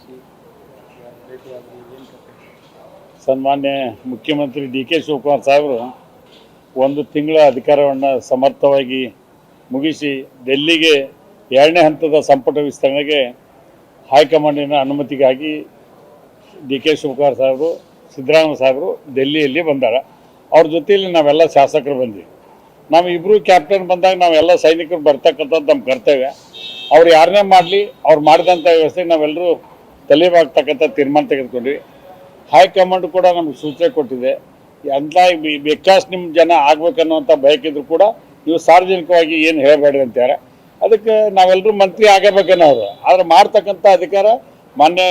ಆಕಾಂಕ್ಷಿ ಭೇಟಿಯಾಗಿ ಏನು ಕತೆ? ಸನ್ಮಾನ್ಯ ಮುಖ್ಯಮಂತ್ರಿ ಡಿ ಕೆ ಶಿವಕುಮಾರ್ ಸಾಹೇಬರು ಒಂದು ತಿಂಗಳ ಅಧಿಕಾರವನ್ನು ಸಮರ್ಥವಾಗಿ ಮುಗಿಸಿ ಡೆಲ್ಲಿಗೆ 2ನೇ ಹಂತದ ಸಂಪುಟ ವಿಸ್ತರಣೆಗೆ ಹೈಕಮಾಂಡಿನ ಅನುಮತಿಗಾಗಿ ಡಿ ಕೆ ಶಿವಕುಮಾರ್ ಸಾಹೇಬರು ಸಿದ್ದರಾಮಯ್ಯ ಸಾಹೇಬರು ಡೆಲ್ಲಿಯಲ್ಲಿ ಬಂದಾರ. ಅವ್ರ ಜೊತೆಯಲ್ಲಿ ನಾವೆಲ್ಲ ಶಾಸಕರು ಬಂದ್ವಿ. ನಾವು ಇಬ್ಬರು ಕ್ಯಾಪ್ಟನ್ ಬಂದಾಗ ನಾವೆಲ್ಲ ಸೈನಿಕರು ಬರ್ತಕ್ಕಂಥದ್ದು ನಮ್ಮ ಕರ್ತವ್ಯ. ಅವ್ರು ಯಾರನ್ನೇ ಮಾಡಲಿ ಅವ್ರು ಮಾಡಿದಂಥ ವ್ಯವಸ್ಥೆಗೆ ನಾವೆಲ್ಲರೂ ತಲೆಬಾಗ್ತಕ್ಕಂಥ ತೀರ್ಮಾನ ತೆಗೆದುಕೊಂಡ್ವಿ. ಹೈಕಮಾಂಡ್ ಕೂಡ ನಮಗೆ ಸೂಚನೆ ಕೊಟ್ಟಿದೆ. ಅಂತ ಬೇಕಾಸ್ ನಿಮ್ಮ ಜನ ಆಗ್ಬೇಕನ್ನುವಂಥ ಬಯಕಿದ್ರು ಕೂಡ ನೀವು ಸಾರ್ವಜನಿಕವಾಗಿ ಏನು ಹೇಳಬೇಡ್ರಿ ಅಂತಾರೆ. ಅದಕ್ಕೆ ನಾವೆಲ್ಲರೂ ಮಂತ್ರಿ ಆಗಬೇಕನ್ನೋರು, ಆದರೆ ಮಾಡ್ತಕ್ಕಂಥ ಅಧಿಕಾರ ಮಾನ್ಯ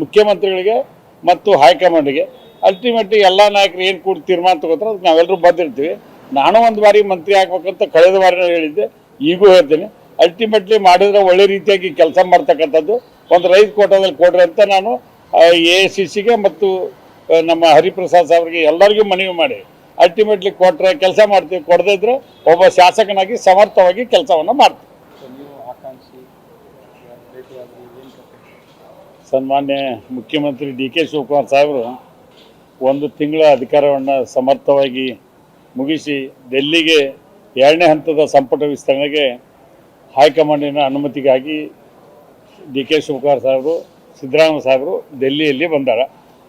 ಮುಖ್ಯಮಂತ್ರಿಗಳಿಗೆ ಮತ್ತು ಹೈಕಮಾಂಡ್ಗೆ. ಅಲ್ಟಿಮೇಟ್ಲಿ ಎಲ್ಲ ನಾಯಕರು ಏನು ಕೂಡ ತೀರ್ಮಾನ ತಗೋತಾರೆ ಅದಕ್ಕೆ ನಾವೆಲ್ಲರೂ ಬಂದಿರ್ತೀವಿ. ನಾನು ಒಂದು ಬಾರಿ ಮಂತ್ರಿ ಆಗ್ಬೇಕಂತ ಕಳೆದ ಬಾರಿ ಹೇಳಿದ್ದೆ, ಈಗೂ ಹೇಳ್ತೀನಿ. ಅಲ್ಟಿಮೇಟ್ಲಿ ಮಾಡಿದ್ರೆ ಒಳ್ಳೆ ರೀತಿಯಾಗಿ ಕೆಲಸ ಮಾಡ್ತಕ್ಕಂಥದ್ದು ಒಂದು 5 ಕೋಟದಲ್ಲಿ ಕೊಡ್ರಿ ಅಂತ ನಾನು AICCಗೆ ಮತ್ತು ನಮ್ಮ ಹರಿಪ್ರಸಾದ್ ಸಾಹೇಬ್ರಿಗೆ ಎಲ್ಲರಿಗೂ ಮನವಿ ಮಾಡಿ ಅಲ್ಟಿಮೇಟ್ಲಿ ಕೊಟ್ಟರೆ ಕೆಲಸ ಮಾಡ್ತೀವಿ, ಕೊಡದೇ ಇದ್ರೆ ಒಬ್ಬ ಶಾಸಕನಾಗಿ ಸಮರ್ಥವಾಗಿ ಕೆಲಸವನ್ನು ಮಾಡ್ತೀವಿ. ನೀವು ಆಕಾಂಕ್ಷಿ ಭೇಟಿಯಾಗಿ ಏನು ಕತೆ? ಸನ್ಮಾನ್ಯ ಮುಖ್ಯಮಂತ್ರಿ ಡಿ ಕೆ ಶಿವಕುಮಾರ್ ಸಾಹೇಬರು ಒಂದು ತಿಂಗಳ ಅಧಿಕಾರವನ್ನು ಸಮರ್ಥವಾಗಿ ಮುಗಿಸಿ ಡೆಲ್ಲಿಗೆ 2ನೇ ಹಂತದ ಸಂಪುಟ ವಿಸ್ತರಣೆಗೆ ಹೈಕಮಾಂಡಿನ ಅನುಮತಿಗಾಗಿ ಡಿ ಕೆ ಶಿವಕುಮಾರ್ ಸಾಹೇಬರು ಸಿದ್ದರಾಮಯ್ಯ ಸಾಹೇಬರು ಡೆಲ್ಲಿಯಲ್ಲಿ ಬಂದಾರ.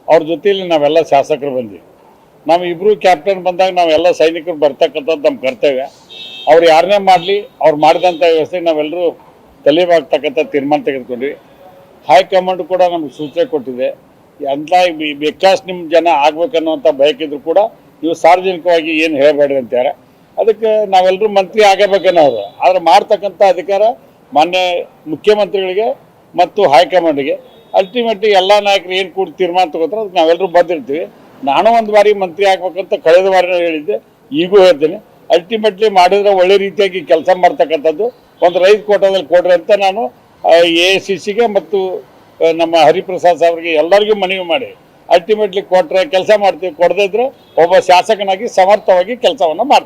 ಅವ್ರ ಜೊತೆಯಲ್ಲಿ ನಾವೆಲ್ಲ ಶಾಸಕರು ಬಂದ್ವಿ. ನಾವು ಇಬ್ಬರು ಕ್ಯಾಪ್ಟನ್ ಬಂದಾಗ ನಾವೆಲ್ಲ ಸೈನಿಕರು ಬರ್ತಕ್ಕಂಥದ್ದು ನಮ್ಮ ಕರ್ತವ್ಯ. ಅವ್ರು ಯಾರನ್ನೇ ಮಾಡಲಿ ಅವ್ರು ಮಾಡಿದಂಥ ವ್ಯವಸ್ಥೆಗೆ ನಾವೆಲ್ಲರೂ ತಲೆಬಾಗ್ತಕ್ಕಂಥ ತೀರ್ಮಾನ ತೆಗೆದುಕೊಂಡ್ವಿ. ಹೈಕಮಾಂಡ್ ಕೂಡ ನಮಗೆ ಸೂಚನೆ ಕೊಟ್ಟಿದೆ. ಅಂತ ಬೇಕಾಸ್ ನಿಮ್ಮ ಜನ ಆಗ್ಬೇಕನ್ನುವಂಥ ಬಯಕಿದ್ರು ಕೂಡ ನೀವು ಸಾರ್ವಜನಿಕವಾಗಿ ಏನು ಹೇಳಬೇಡ್ರಿ ಅಂತಾರೆ. ಅದಕ್ಕೆ ನಾವೆಲ್ಲರೂ ಮಂತ್ರಿ ಆಗಬೇಕನ್ನೋರು, ಆದರೆ ಮಾಡ್ತಕ್ಕಂಥ ಅಧಿಕಾರ ಮಾನ್ಯ ಮುಖ್ಯಮಂತ್ರಿಗಳಿಗೆ ಮತ್ತು ಹೈಕಮಾಂಡ್ಗೆ. ಅಲ್ಟಿಮೇಟ್ಲಿ ಎಲ್ಲ ನಾಯಕರು ಏನು ಕೂಡ ತೀರ್ಮಾನ ತಗೋತಾರೆ ಅದಕ್ಕೆ ನಾವೆಲ್ಲರೂ ಬಂದಿರ್ತೀವಿ. ನಾನು ಒಂದು ಬಾರಿ ಮಂತ್ರಿ ಆಗ್ಬೇಕಂತ ಕಳೆದ ಬಾರಿ ಹೇಳಿದ್ದೆ, ಈಗೂ ಹೇಳ್ತೀನಿ. ಅಲ್ಟಿಮೇಟ್ಲಿ ಮಾಡಿದ್ರೆ ಒಳ್ಳೆ ರೀತಿಯಾಗಿ ಕೆಲಸ ಮಾಡ್ತಕ್ಕಂಥದ್ದು ಒಂದು 5 ಕೋಟದಲ್ಲಿ ಕೊಡ್ರಿ ಅಂತ ನಾನು AICCಗೆ ಮತ್ತು ನಮ್ಮ ಹರಿಪ್ರಸಾದ್ ಸಾಹೇಬ್ರಿಗೆ ಎಲ್ಲರಿಗೂ ಮನವಿ ಮಾಡಿ ಅಲ್ಟಿಮೇಟ್ಲಿ ಕೊಟ್ಟರೆ ಕೆಲಸ ಮಾಡ್ತೀವಿ, ಕೊಡದೇ ಇದ್ರೆ ಒಬ್ಬ ಶಾಸಕನಾಗಿ ಸಮರ್ಥವಾಗಿ ಕೆಲಸವನ್ನು ಮಾಡ್ತೀವಿ.